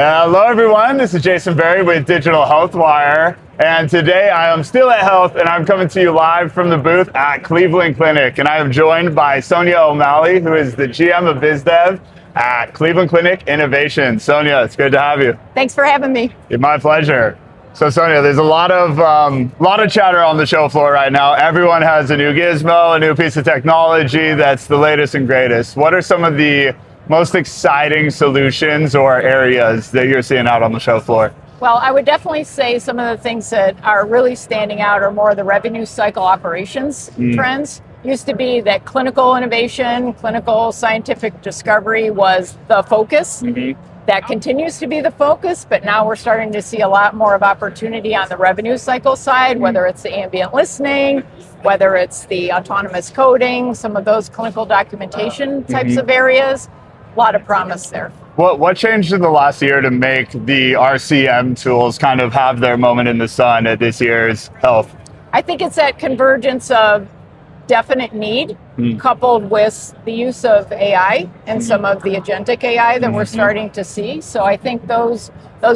Hello everyone, this is Jason Berry with Digital Health Wire, and today I am still at Health and I'm coming to you live from the booth at Cleveland Clinic, and I am joined by Sonja O'Malley, who is the GM of BizDev at Cleveland Clinic Innovation. Sonja, it's good to have you. Thanks for having me. My pleasure. So Sonja, there's a lot of chatter on the show floor right now. Everyone has a new gizmo, a new piece of technology that's the latest and greatest. What are some of the most exciting solutions or areas that you're seeing out on the show floor? Well, I would definitely say some of the things that are really standing out are more the revenue cycle operations trends. Used to be that clinical innovation, clinical scientific discovery was the focus. That continues to be the focus, but now we're starting to see a lot more of opportunity on the revenue cycle side, whether it's the ambient listening, whether it's the autonomous coding, some of those clinical documentation types of areas. A lot of promise there. What changed in the last year to make the RCM tools kind of have their moment in the sun at this year's Health? I think it's that convergence of definite need coupled with the use of AI and some of the agentic AI that we're starting to see. So I think those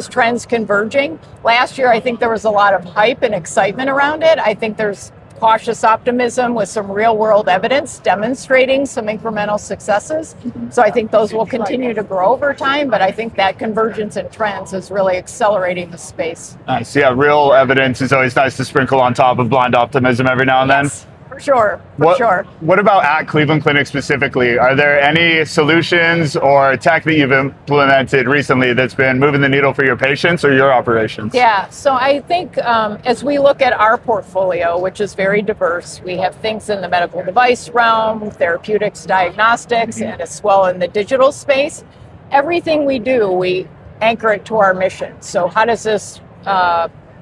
trends converging. Last year, I think there was a lot of hype and excitement around it. I think there's cautious optimism with some real world evidence demonstrating some incremental successes. So I think those will continue to grow over time, but I think that convergence in trends is really accelerating the space. Nice. Yeah, real evidence is always nice to sprinkle on top of blind optimism every now and then. For sure, for sure. What about at Cleveland Clinic specifically? Are there any solutions or tech that you've implemented recently that's been moving the needle for your patients or your operations? Yeah, so I think as we look at our portfolio, which is very diverse, we have things in the medical device realm, therapeutics, diagnostics, and as well in the digital space. Everything we do, we anchor it to our mission. So how does this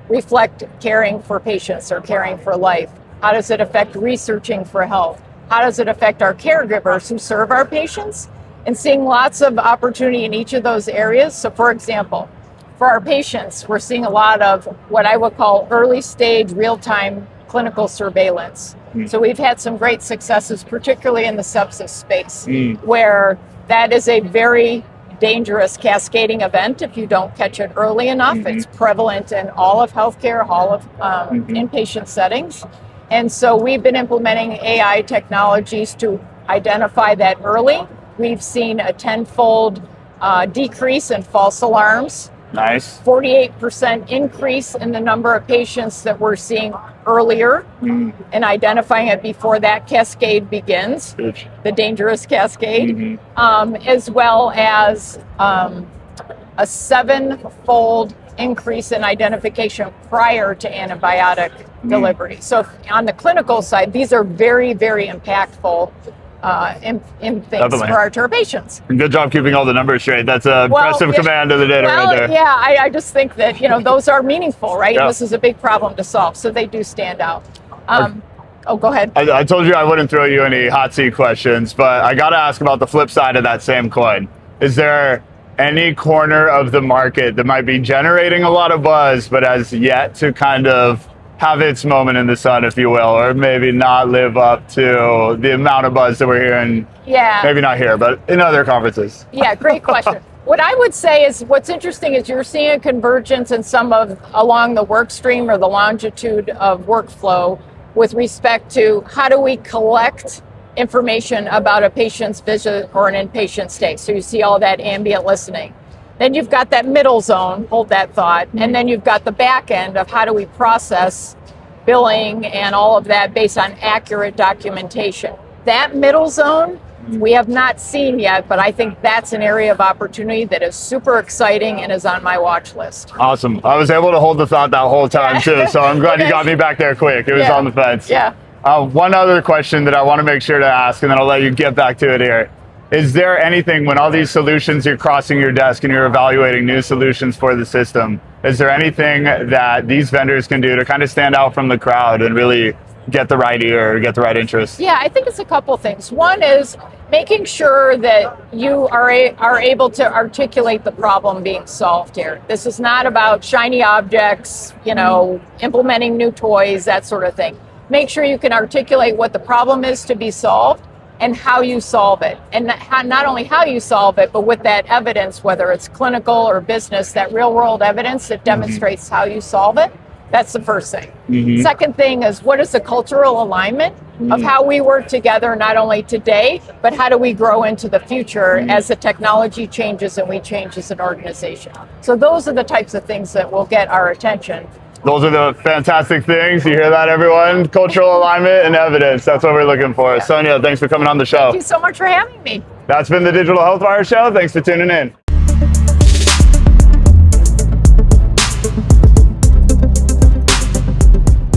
reflect caring for patients or caring for life? How does it affect researching for health? How does it affect our caregivers who serve our patients? And seeing lots of opportunity in each of those areas. So for example, for our patients, we're seeing a lot of what I would call early stage real-time clinical surveillance. So we've had some great successes, particularly in the sepsis space, where that is a very dangerous cascading event if you don't catch it early enough. It's prevalent in all of healthcare, all of inpatient settings. And so we've been implementing AI technologies to identify that early. We've seen a 10-fold decrease in false alarms. Nice. 48% increase in the number of patients that we're seeing earlier and identifying it before that cascade begins, the dangerous cascade, as well as a 7-fold increase in identification prior to antibiotic delivery. So on the clinical side, these are very, very impactful in things for our patients. Good job keeping all the numbers straight. That's a impressive command of the data right there. Yeah, I just think that, those are meaningful, right? Yeah. This is a big problem to solve, so they do stand out. Go ahead. I told you I wouldn't throw you any hot seat questions, but I got to ask about the flip side of that same coin. Is there any corner of the market that might be generating a lot of buzz, but has yet to kind of have its moment in the sun, if you will, or maybe not live up to the amount of buzz that we're hearing? Yeah. Maybe not here, but in other conferences. Yeah, great question. What I would say is what's interesting is you're seeing a convergence in some of along the work stream or the longitude of workflow with respect to how do we collect information about a patient's visit or an inpatient stay. So you see all that ambient listening. Then you've got that middle zone, hold that thought, and then you've got the back end of how do we process billing and all of that based on accurate documentation. That middle zone, we have not seen yet, but I think that's an area of opportunity that is super exciting and is on my watch list. Awesome. I was able to hold the thought that whole time too, so I'm glad you got me back there quick. It was on the fence. Yeah. One other question that I want to make sure to ask, and then I'll let you get back to it here. Is there anything, when all these solutions, you're crossing your desk and you're evaluating new solutions for the system, is there anything that these vendors can do to kind of stand out from the crowd and really get the right ear, get the right interest? Yeah, I think it's a couple things. One is making sure that you are able to articulate the problem being solved here. This is not about shiny objects, implementing new toys, that sort of thing. Make sure you can articulate what the problem is to be solved, and how you solve it. And not only how you solve it, but with that evidence, whether it's clinical or business, that real world evidence that demonstrates how you solve it. That's the first thing. Second thing is, what is the cultural alignment of how we work together, not only today, but how do we grow into the future as the technology changes and we change as an organization? So those are the types of things that will get our attention. Those are the fantastic things. You hear that, everyone? Cultural alignment and evidence. That's what we're looking for. Sonja, thanks for coming on the show. Thank you so much for having me. That's been the Digital Health Wire Show. Thanks for tuning in.